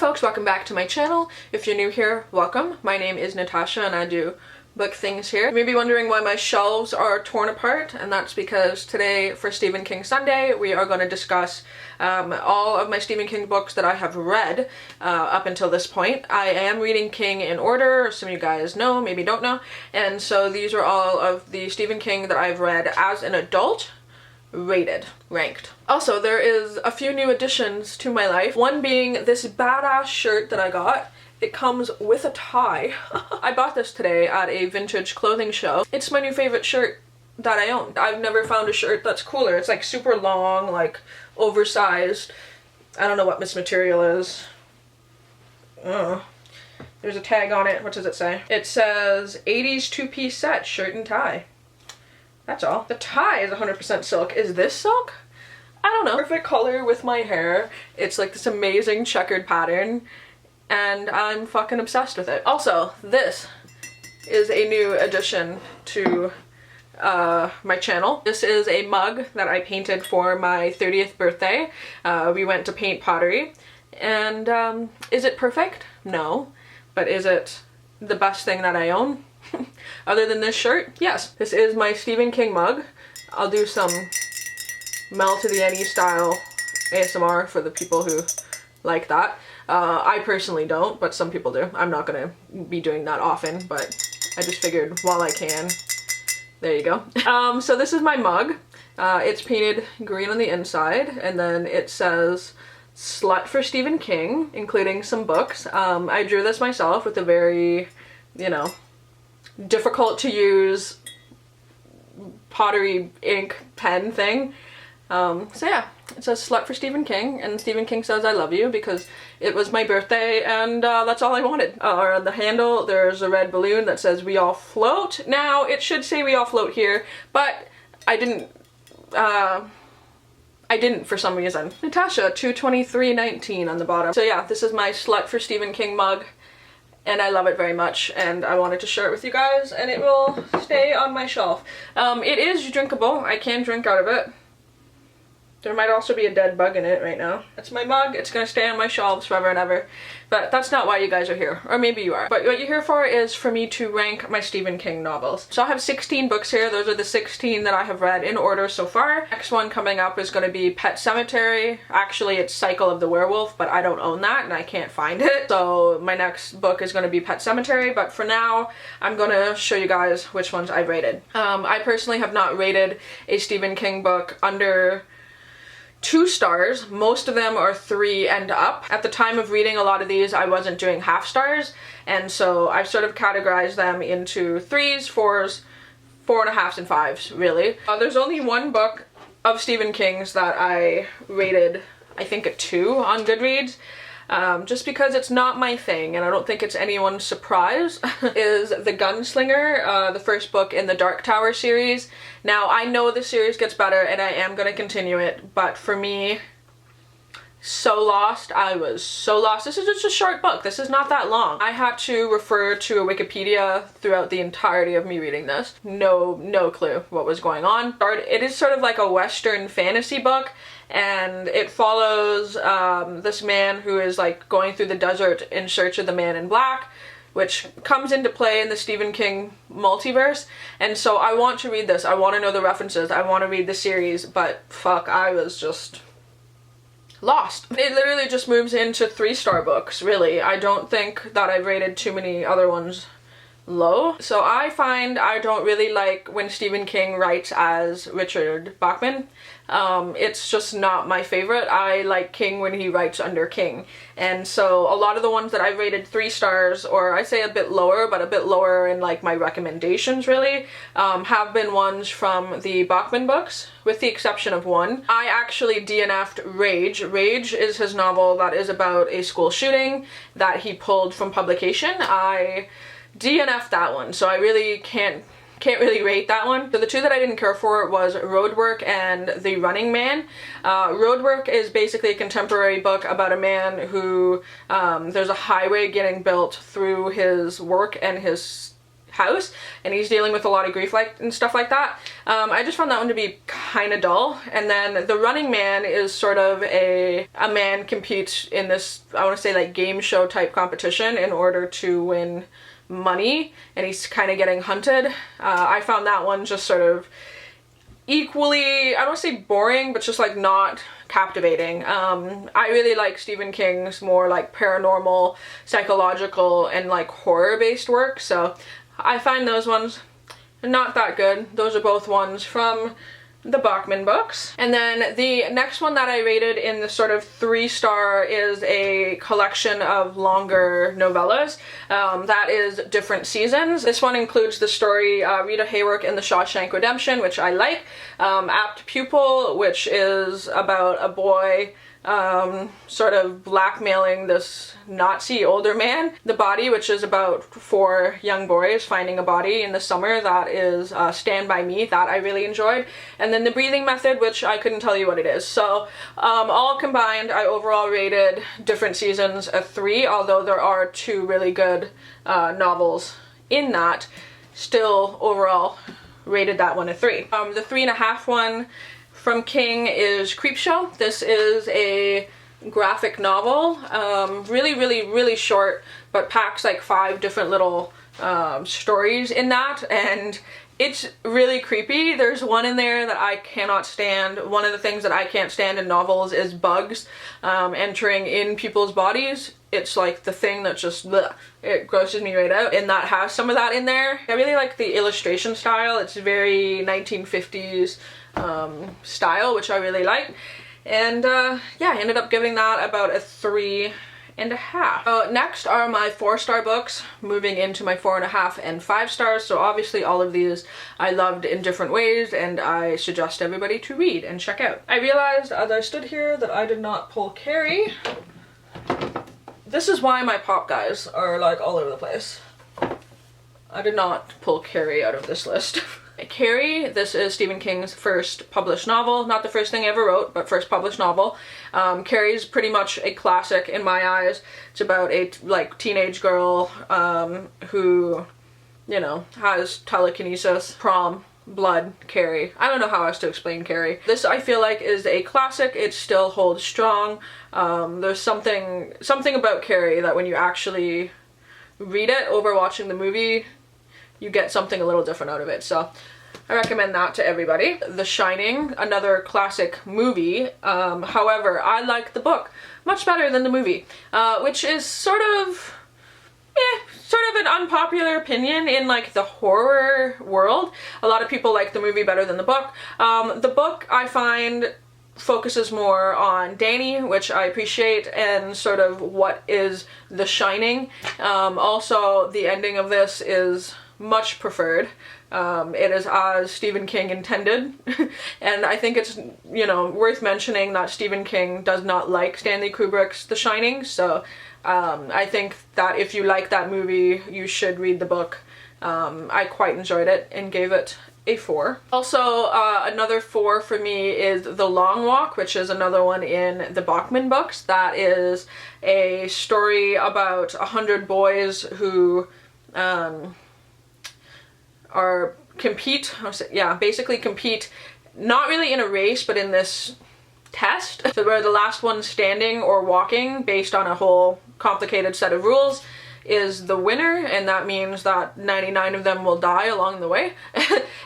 folks, welcome back to my channel. If you're new here, welcome. My name is Natasha and I do book things here. You may be wondering why my shelves are torn apart, and that's because today for Stephen King Sunday we are going to discuss all of my Stephen King books that I have read up until this point. I am reading King in order, some of you guys know, maybe don't know, and so these are all of the Stephen King that I've read as an adult, rated, ranked. Also, there is a few new additions to my life, one being this badass shirt that I got. It comes with a tie. I bought this today at a vintage clothing show. It's my new favorite shirt that I own. I've never found a shirt that's cooler. It's like super long, like oversized. I don't know what this material is. There's a tag on it. What does it say? It says 80s two-piece set, shirt and tie. That's all. The tie is 100% silk. Is this silk? I don't know. Perfect color with my hair. It's like this amazing checkered pattern, and I'm fucking obsessed with it. Also, this is a new addition to my channel. This is a mug that I painted for my 30th birthday. We went to paint pottery, and is it perfect? No. But is it the best thing that I own? Other than this shirt? Yes. This is my Stephen King mug. I'll do some Mel to the Any style ASMR for the people who like that. I personally don't, but some people do. I'm not gonna be doing that often, but I just figured while I can. There you go. So this is my mug. It's painted green on the inside, and then it says Slut for Stephen King, including some books. I drew this myself with a very, you know, difficult to use pottery ink pen thing. So yeah, it says Slut for Stephen King, and Stephen King says I love you because it was my birthday and that's all I wanted. On the handle there's a red balloon that says we all float. Now it should say we all float here, but I didn't for some reason. Natasha 22319 on the bottom. So yeah, this is my Slut for Stephen King mug, and I love it very much, and I wanted to share it with you guys, and it will stay on my shelf. It is drinkable. I can drink out of it. There might also be a dead bug in it right now. It's my mug. It's gonna stay on my shelves forever and ever. But that's not why you guys are here. Or maybe you are. But what you're here for is for me to rank my Stephen King novels. So I have 16 books here. Those are the 16 that I have read in order so far. Next one coming up is gonna be Pet Sematary. Actually, it's Cycle of the Werewolf, but I don't own that and I can't find it. So my next book is gonna be Pet Sematary, but for now, I'm gonna show you guys which ones I've rated. I personally have not rated a Stephen King book under 2 stars. Most of them are 3 and up. At the time of reading a lot of these, I wasn't doing half stars, and so I've sort of categorized them into 3s, 4s, 4.5s, and 5s, really. There's only one book of Stephen King's that I rated, I think, a 2 on Goodreads. Just because it's not my thing, and I don't think it's anyone's surprise, is The Gunslinger, the first book in the Dark Tower series. Now, I know the series gets better, and I am going to continue it, but for me, so lost. I was so lost. This is just a short book. This is not that long. I had to refer to a Wikipedia throughout the entirety of me reading this. No clue what was going on. It is sort of like a Western fantasy book, and it follows this man who is like going through the desert in search of the Man in Black, which comes into play in the Stephen King multiverse. And so I want to read this. I want to know the references. I want to read the series, but fuck, I was just lost. It literally just moves into 3-star books, really. I don't think that I've rated too many other ones low. So I find I don't really like when Stephen King writes as Richard Bachman. It's just not my favorite. I like King when he writes under King. And so a lot of the ones that I've rated 3 stars, or I say a bit lower, but a bit lower in like my recommendations really, have been ones from the Bachman books, with the exception of one. I actually DNF'd Rage. Rage is his novel that is about a school shooting that he pulled from publication. I DNF'd that one, so I really can't really rate that one. So the 2 that I didn't care for was Roadwork and The Running Man. Roadwork is basically a contemporary book about a man who, there's a highway getting built through his work and his house, and he's dealing with a lot of grief and stuff like that. I just found that one to be kind of dull. And then The Running Man is sort of a man competes in this, I want to say, like game show type competition in order to win money, and he's kind of getting hunted. I found that one just sort of equally, I don't want to say boring, but just like not captivating. I really like Stephen King's more like paranormal, psychological, and like horror based work, so I find those ones not that good. Those are both ones from the Bachman books. And then the next one that I rated in the sort of 3-star is a collection of longer novellas. That is Different Seasons. This one includes the story Rita Hayworth in The Shawshank Redemption, which I like. Apt Pupil, which is about a boy sort of blackmailing this Nazi older man. The Body, which is about 4 young boys finding a body in the summer. That is Stand By Me. That I really enjoyed. And then The Breathing Method, which I couldn't tell you what it is. So all combined, I overall rated Different Seasons a 3, although there are 2 really good novels in that. Still overall rated that one a 3. The 3.5 one from King is Creepshow. This is a graphic novel, really short, but packs like 5 different little stories in that, and it's really creepy. There's one in there that I cannot stand. One of the things that I can't stand in novels is bugs entering in people's bodies. It's like the thing that just, bleh, it grosses me right out, and that has some of that in there. I really like the illustration style. It's very 1950s style, which I really like. And yeah, I ended up giving that about a 3.5. Next are my 4-star books, moving into my 4.5 and 5 stars. So obviously all of these I loved in different ways, and I suggest everybody to read and check out. I realized as I stood here that I did not pull Carrie. This is why my pop guys are like all over the place. I did not pull Carrie out of this list. Carrie, this is Stephen King's first published novel. Not the first thing I ever wrote, but first published novel. Carrie's pretty much a classic in my eyes. It's about a teenage girl who, you know, has telekinesis. Prom, blood, Carrie. I don't know how else to explain Carrie. This I feel like is a classic. It still holds strong. There's something about Carrie that when you actually read it over watching the movie, you get something a little different out of it. So I recommend that to everybody. The Shining, another classic movie. However, I like the book much better than the movie, which is sort of an unpopular opinion in like the horror world. A lot of people like the movie better than the book. The book I find focuses more on Danny, which I appreciate, and sort of what is The Shining. Also, the ending of this is much preferred. It is as Stephen King intended, and I think it's, you know, worth mentioning that Stephen King does not like Stanley Kubrick's The Shining, so I think that if you like that movie, you should read the book. I quite enjoyed it and gave it a 4. Also, another 4 for me is The Long Walk, which is another one in the Bachman books. That is a story about 100 boys who basically compete, not really in a race, but in this test. So where the last one standing or walking, based on a whole complicated set of rules, is the winner, and that means that 99 of them will die along the way.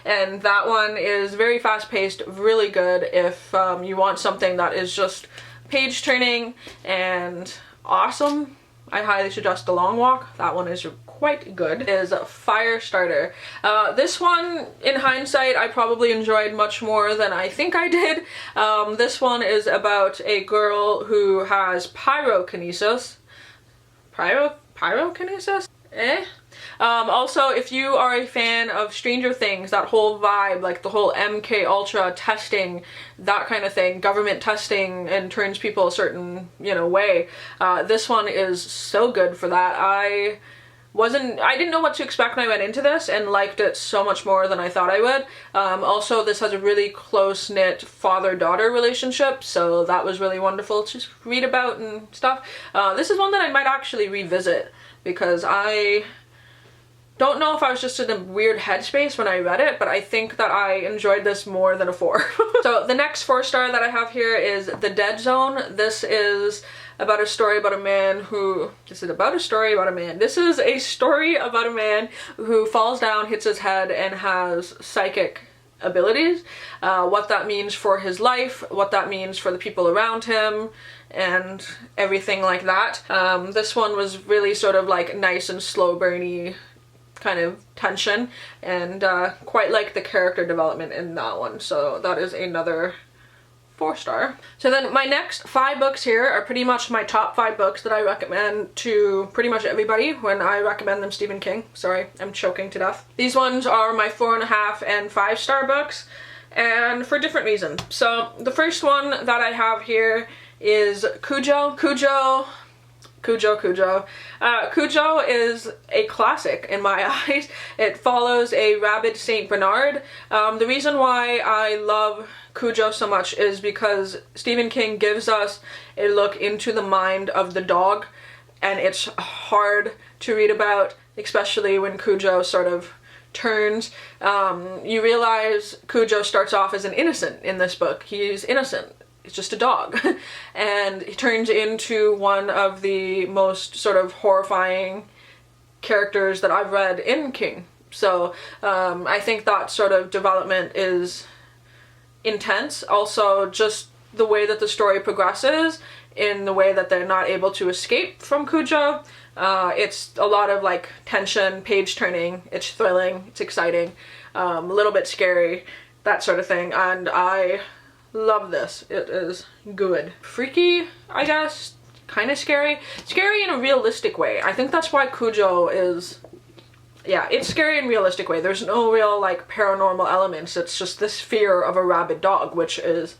And that one is very fast-paced, really good if you want something that is just page-turning and awesome. I highly suggest The Long Walk. That one is quite good. Is Firestarter. This one, in hindsight, I probably enjoyed much more than I think I did. This one is about a girl who has pyrokinesis. Pyrokinesis? Also, if you are a fan of Stranger Things, that whole vibe, like the whole MK Ultra testing, that kind of thing, government testing and turns people a certain, you know, way, this one is so good for that. I didn't know what to expect when I went into this, and liked it so much more than I thought I would. Also, this has a really close-knit father-daughter relationship, so that was really wonderful to read about and stuff. This is one that I might actually revisit, because I Don't know if I was just in a weird headspace when I read it, but I think that I enjoyed this more than a 4. So the next 4-star that I have here is The Dead Zone. This is about a story about a man who... This is a story about a man who falls down, hits his head, and has psychic abilities. What that means for his life, what that means for the people around him, and everything like that. This one was really sort of like nice and slow burny kind of tension, and quite like the character development in that one, so that is another 4-star. So then my next 5 books here are pretty much my top 5 books that I recommend to pretty much everybody when I recommend them Stephen King. Sorry, I'm choking to death. These ones are my 4.5 and 5-star books, and for different reasons. So the first one that I have here is Cujo. Cujo is a classic in my eyes. It follows a rabid Saint Bernard. The reason why I love Cujo so much is because Stephen King gives us a look into the mind of the dog, and it's hard to read about, especially when Cujo sort of turns. You realize Cujo starts off as an innocent in this book. He's innocent. It's just a dog. And he turns into one of the most sort of horrifying characters that I've read in King. So I think that sort of development is intense. Also, just the way that the story progresses, in the way that they're not able to escape from Cujo. It's a lot of like tension, page turning, it's thrilling, it's exciting, a little bit scary, that sort of thing, and I love this. It is good. Freaky, I guess, kind of scary. Scary in a realistic way. I think that's why Cujo is, yeah, it's scary in a realistic way. There's no real like paranormal elements. It's just this fear of a rabid dog, which is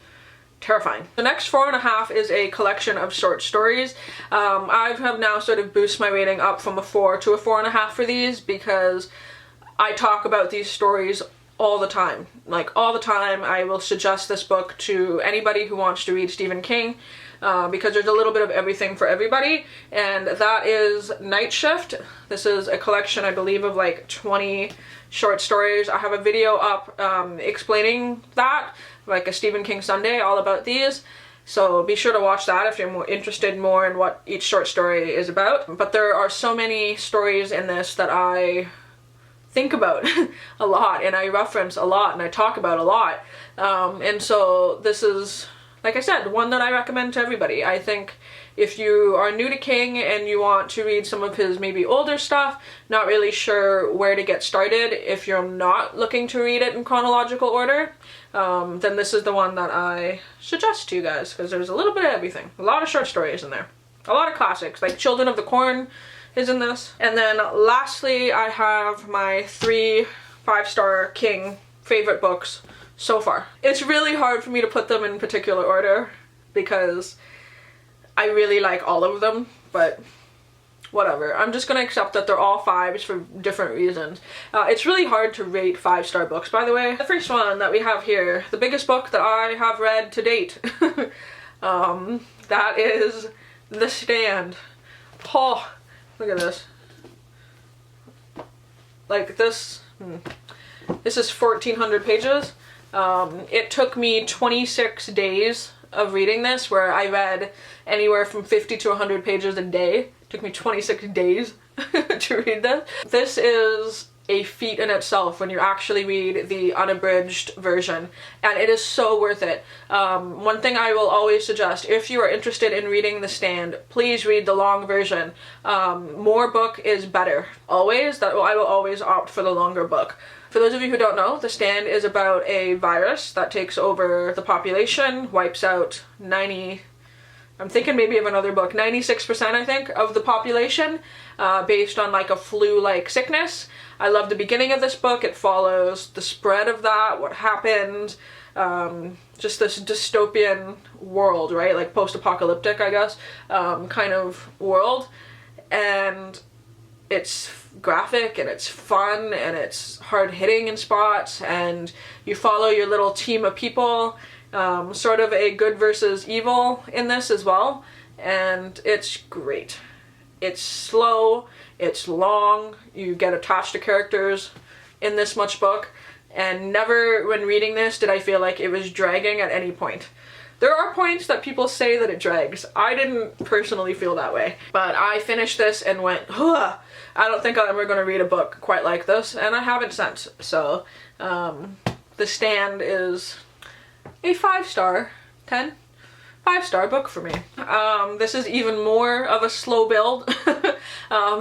terrifying. The next 4.5 is a collection of short stories. I have now sort of boosted my rating up from a 4 to a 4.5 for these, because I talk about these stories all the time. Like, all the time. I will suggest this book to anybody who wants to read Stephen King, because there's a little bit of everything for everybody, and that is Night Shift. This is a collection, I believe, of like 20 short stories. I have a video up explaining that, like a Stephen King Sunday, all about these. So be sure to watch that if you're more interested in what each short story is about. But there are so many stories in this that I think about a lot, and I reference a lot, and I talk about a lot. And so this is, like I said, one that I recommend to everybody. I think if you are new to King and you want to read some of his maybe older stuff, not really sure where to get started, if you're not looking to read it in chronological order, then this is the one that I suggest to you guys, because there's a little bit of everything. A lot of short stories in there. A lot of classics, like Children of the Corn is in this. And then lastly, I have my 3 5-star King favorite books so far. It's really hard for me to put them in particular order, because I really like all of them, but whatever. I'm just gonna accept that they're all 5s for different reasons. It's really hard to rate 5-star books, by the way. The first one that we have here, the biggest book that I have read to date, that is The Stand. Oh, look at this. Like this, this is 1,400 pages. It took me 26 days of reading this, where I read anywhere from 50 to 100 pages a day. It took me 26 days to read this. This is a feat in itself when you actually read the unabridged version, and it is so worth it. One thing I will always suggest, if you are interested in reading The Stand, please read the long version. More book is better. Always. I will always opt for the longer book. For those of you who don't know, The Stand is about a virus that takes over the population, wipes out I'm thinking maybe of another book, 96% I think of the population, based on like a flu-like sickness. I love the beginning of this book. It follows the spread of that, what happened, just this dystopian world, right? Like post-apocalyptic, I guess, kind of world. And it's graphic, and it's fun, and it's hard-hitting in spots, and you follow your little team of people, sort of a good versus evil in this as well, and it's great. It's slow, It's long, you get attached to characters in this much book, and never when reading this did I feel like it was dragging at any point. There are points that people say that it drags. I didn't personally feel that way. But I finished this and went, huh, I don't think I'm ever going to read a book quite like this, and I haven't since. So, The Stand is a 5-star, 5-star book for me. This is even more of a slow build.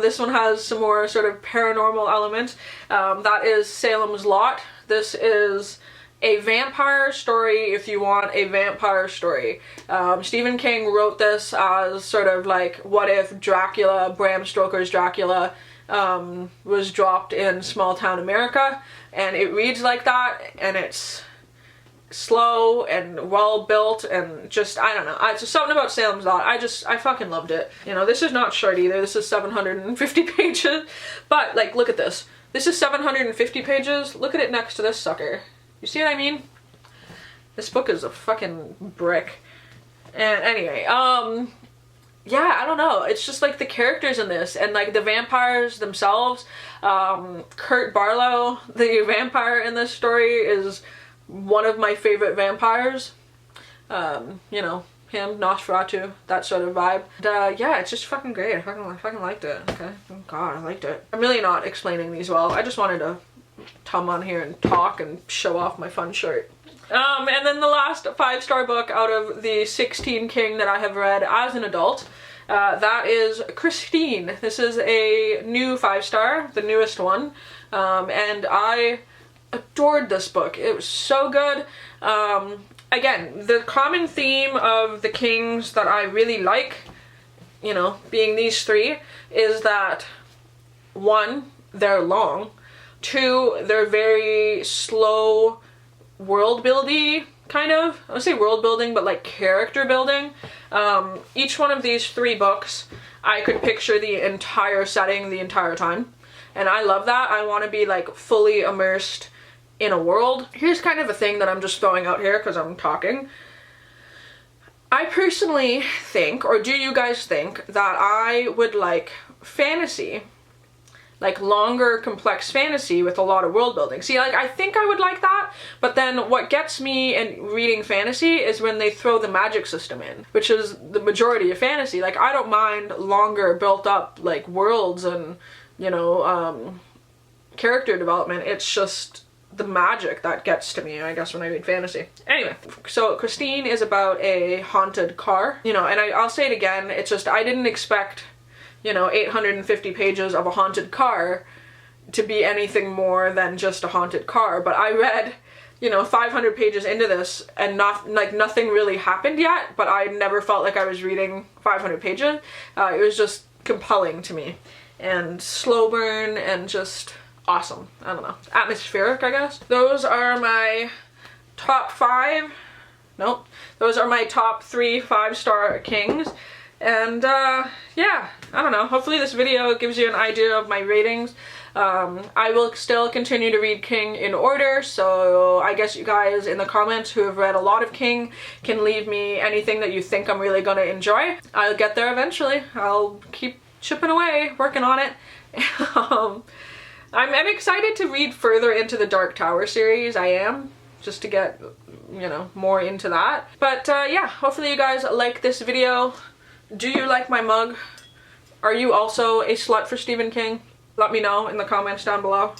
This one has some more sort of paranormal elements. That is Salem's Lot. This is a vampire story if you want a vampire story. Stephen King wrote this as sort of like, what if Dracula, Bram Stoker's Dracula, was dropped in small town America, and it reads like that, and it's slow and well built, and just, I don't know, it's just something about Salem's Lot. I fucking loved it. You know, this is not short either. This is 750 pages, but like, look at this. This is 750 pages. Look at it next to this sucker. You see what I mean? This book is a fucking brick. And anyway, yeah, I don't know. It's just like the characters in this, and like the vampires themselves. Kurt Barlow, the vampire in this story, is one of my favorite vampires. You know, him, Nosferatu, that sort of vibe. And, yeah, it's just fucking great. I fucking liked it. Okay, oh god, I liked it. I'm really not explaining these well. I just wanted to come on here and talk and show off my fun shirt. And then the last 5-star book out of the 16 King that I have read as an adult, that is Christine. This is a new 5-star, the newest one, and I adored this book. It was so good. Again, the common theme of the Kings that I really like, you know, being these 3, is that 1, they're long, 2, they're very slow world building, kind of. I would say world building, but like character building. Each one of these 3 books, I could picture the entire setting the entire time, and I love that. I want to be like fully immersed in a world. Here's kind of a thing that I'm just throwing out here because I'm talking. I personally think, or do you guys think, that I would like fantasy, like longer complex fantasy with a lot of world building? See, like, I think I would like that, but then what gets me in reading fantasy is when they throw the magic system in, which is the majority of fantasy. Like, I don't mind longer built up like worlds and, you know, character development. It's just the magic that gets to me, I guess, when I read fantasy. Anyway, so Christine is about a haunted car, you know, and I'll say it again, it's just, I didn't expect, you know, 850 pages of a haunted car to be anything more than just a haunted car, but I read, you know, 500 pages into this, and nothing really happened yet, but I never felt like I was reading 500 pages. It was just compelling to me, and slow burn, and just awesome. I don't know. Atmospheric, I guess. Those are my top 5. Nope. Those are my top 3 5-star Kings. And, yeah, I don't know. Hopefully this video gives you an idea of my ratings. I will still continue to read King in order, so I guess you guys in the comments who have read a lot of King can leave me anything that you think I'm really gonna enjoy. I'll get there eventually. I'll keep chipping away, working on it. I'm excited to read further into the Dark Tower series. I am, just to get, you know, more into that. But yeah, hopefully you guys like this video. Do you like my mug? Are you also a slut for Stephen King? Let me know in the comments down below.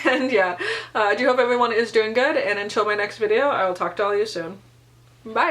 And yeah, I do hope everyone is doing good, and until my next video, I will talk to all of you soon. Bye!